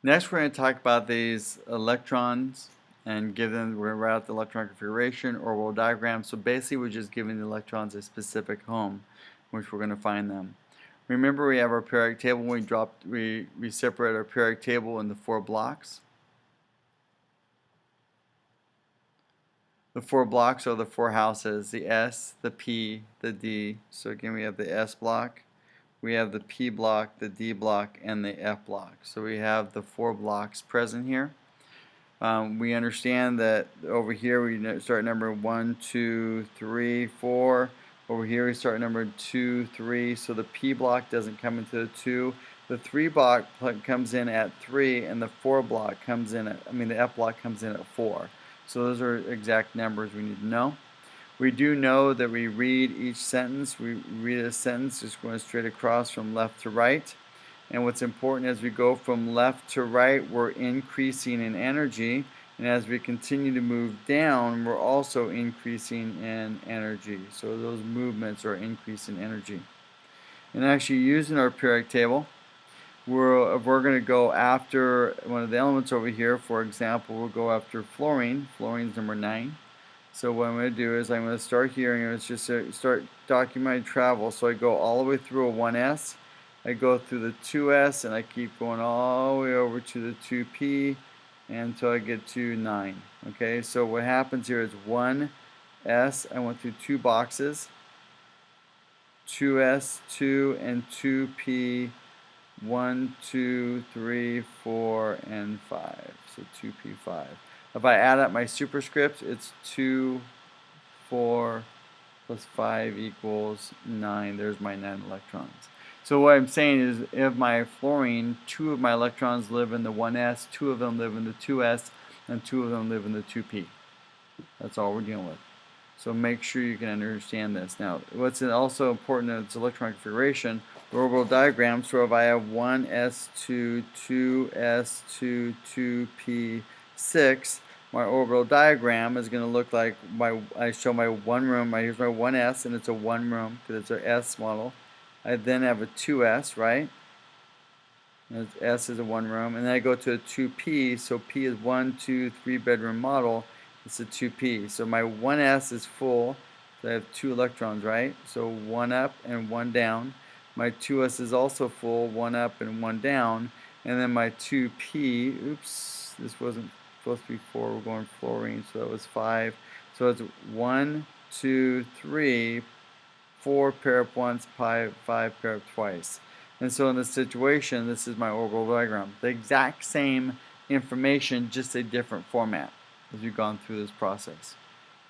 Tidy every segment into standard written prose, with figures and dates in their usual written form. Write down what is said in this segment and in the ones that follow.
Next, we're going to talk about these electrons and we're going to write out the electron configuration or orbital diagram. So basically, we're just giving the electrons a specific home, which we're going to find them. Remember, we have our periodic table. We separate our periodic table into 4 blocks. The 4 blocks are the 4 houses: the S, the P, the D. So again, we have the S block, we have the P block, the D block, and the F block. So we have the 4 blocks present here. We understand that over here we start number 1, 2, 3, 4. Over here we start number 2, 3. So the P block doesn't come into the 2. The 3 block comes in at 3, and the 4 block comes in at, the F block comes in at 4. So those are exact numbers we need to know. We do know that we read each sentence. We read a sentence just going straight across from left to right. And what's important, as we go from left to right, we're increasing in energy. And as we continue to move down, we're also increasing in energy. So those movements are increasing energy. And actually, using our periodic table, we're going to go after one of the elements over here. For example, we'll go after fluorine. Fluorine's number 9. So what I'm going to do is I'm going to start here and I'm just start documenting travel. So I go all the way through a 1s. I go through the 2s and I keep going all the way over to the 2p until I get to 9. Okay, so what happens here is 1s, I went through 2 boxes, 2s, 2, and 2p, 1, 2, 3, 4, and 5. So 2p, 5. If I add up my superscripts, it's 2, 4, plus 5 equals 9. There's my 9 electrons. So what I'm saying is, if my fluorine, 2 of my electrons live in the 1s, 2 of them live in the 2s, and 2 of them live in the 2p. That's all we're dealing with. So make sure you can understand this. Now, what's also important in its electron configuration, the orbital diagram. So if I have 1s2, 2s2, 2p6, my orbital diagram is going to look like I show my 1 room. Here's my 1s, and it's a 1 room because it's an S model. I then have a 2s, right? And S is a 1 room, and then I go to a 2p. So P is 1, 2, 3 bedroom model. It's a 2p. So my 1s is full. So I have 2 electrons, right? So 1 up and 1 down. My 2s is also full, 1 up and 1 down. And then my 2p, oops, this wasn't supposed to be 4, we're going fluorine, so that was 5. So it's 1, 2, 3, 4 pair up once, 5 pair up twice. And so in this situation, this is my orbital diagram. The exact same information, just a different format as we've gone through this process.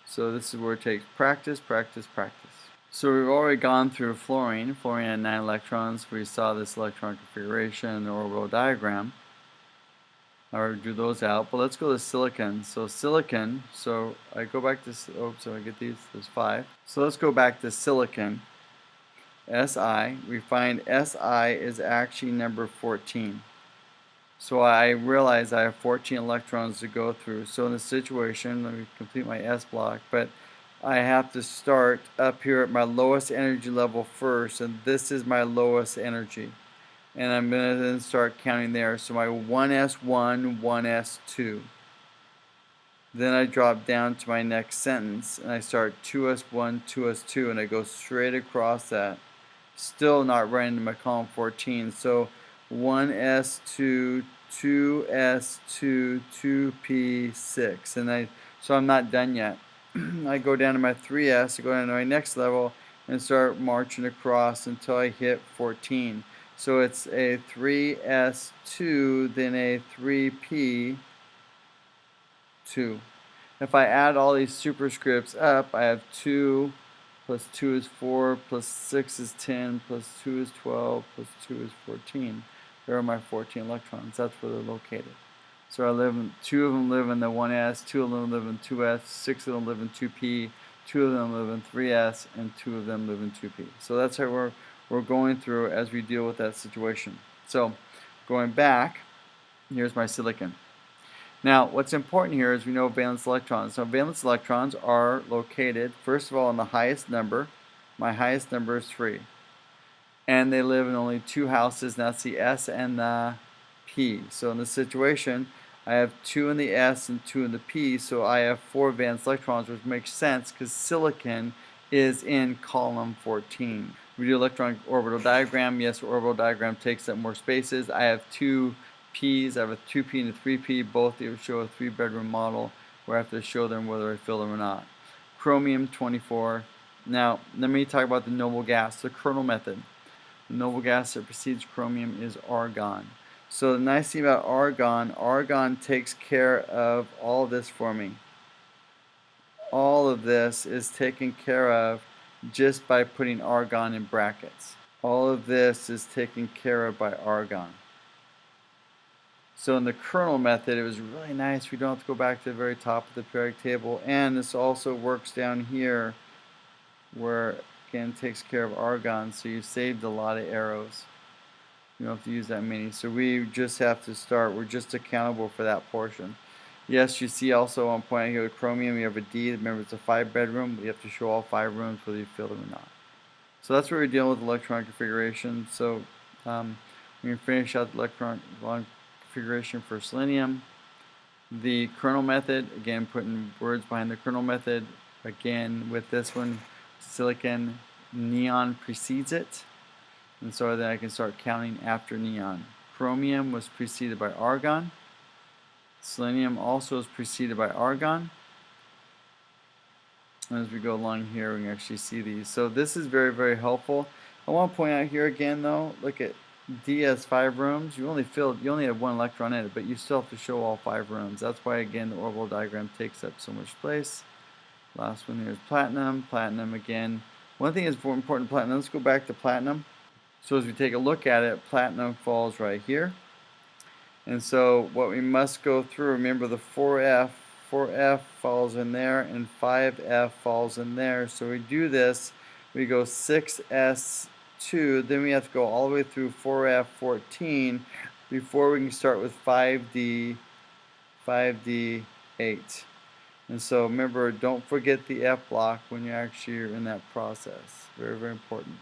So this is where it takes practice, practice, practice. So we've already gone through fluorine. Fluorine had 9 electrons. We saw this electron configuration in the orbital diagram. I already drew those out, but let's go to silicon. So silicon, so I go back to, so I get these, there's 5. So let's go back to silicon. Si, we find Si is actually number 14. So I realize I have 14 electrons to go through. So in this situation, let me complete my S block, but I have to start up here at my lowest energy level first, and this is my lowest energy. And I'm going to then start counting there. So my 1s1, 1s2. Then I drop down to my next sentence, and I start 2s1, 2s2, and I go straight across that. Still not right into my column 14. So 1s2, 2s2, 2p6. And so I'm not done yet. I go down to my 3s, I go down to my next level, and start marching across until I hit 14. So it's a 3s2, then a 3p2. If I add all these superscripts up, I have 2 plus 2 is 4, plus 6 is 10, plus 2 is 12, plus 2 is 14. There are my 14 electrons. That's where they're located. So 2 of them live in the 1s, 2 of them live in 2s, 6 of them live in 2p, 2 of them live in 3s, and 2 of them live in 2p. So that's how we're going through as we deal with that situation. So going back, here's my silicon. Now what's important here is we know valence electrons. So valence electrons are located, first of all, in the highest number. My highest number is 3. And they live in only 2 houses, and that's the S and the P P. So in this situation, I have 2 in the S and 2 in the P, so I have 4 valence electrons, which makes sense because silicon is in column 14. We do electron orbital diagram. Yes, orbital diagram takes up more spaces. I have 2 P's. I have a 2P and a 3P. Both show a 3-bedroom model where I have to show them whether I fill them or not. Chromium 24. Now, let me talk about the noble gas, the kernel method. The noble gas that precedes chromium is argon. So the nice thing about argon takes care of all of this for me. All of this is taken care of just by putting argon in brackets. All of this is taken care of by argon. So in the kernel method, it was really nice. We don't have to go back to the very top of the periodic table. And this also works down here where, again, takes care of argon. So you saved a lot of arrows. You don't have to use that many. So we just have to start. We're just accountable for that portion. Yes, you see also on point out here with chromium, you have a D. Remember, it's a 5-bedroom. You have to show all 5 rooms whether you fill them or not. So that's what we're dealing with electron configuration. So we can finish out the electron configuration for selenium. The kernel method, again, putting words behind the kernel method. Again, with this one, silicon, neon precedes it. And so then I can start counting after neon. Chromium was preceded by argon. Selenium also is preceded by argon. And as we go along here, we can actually see these. So this is very, very helpful. I want to point out here again, though, look at D has 5 rooms. You only have 1 electron in it, but you still have to show all 5 rooms. That's why, again, the orbital diagram takes up so much place. Last one here is platinum. Platinum, again. One thing is important, platinum. Let's go back to platinum. So as we take a look at it, platinum falls right here. And so what we must go through, remember the 4F falls in there, and 5F falls in there. So we do this, we go 6S2, then we have to go all the way through 4F14 before we can start with 5D8. And so remember, don't forget the F block when you actually are in that process. Very, very important.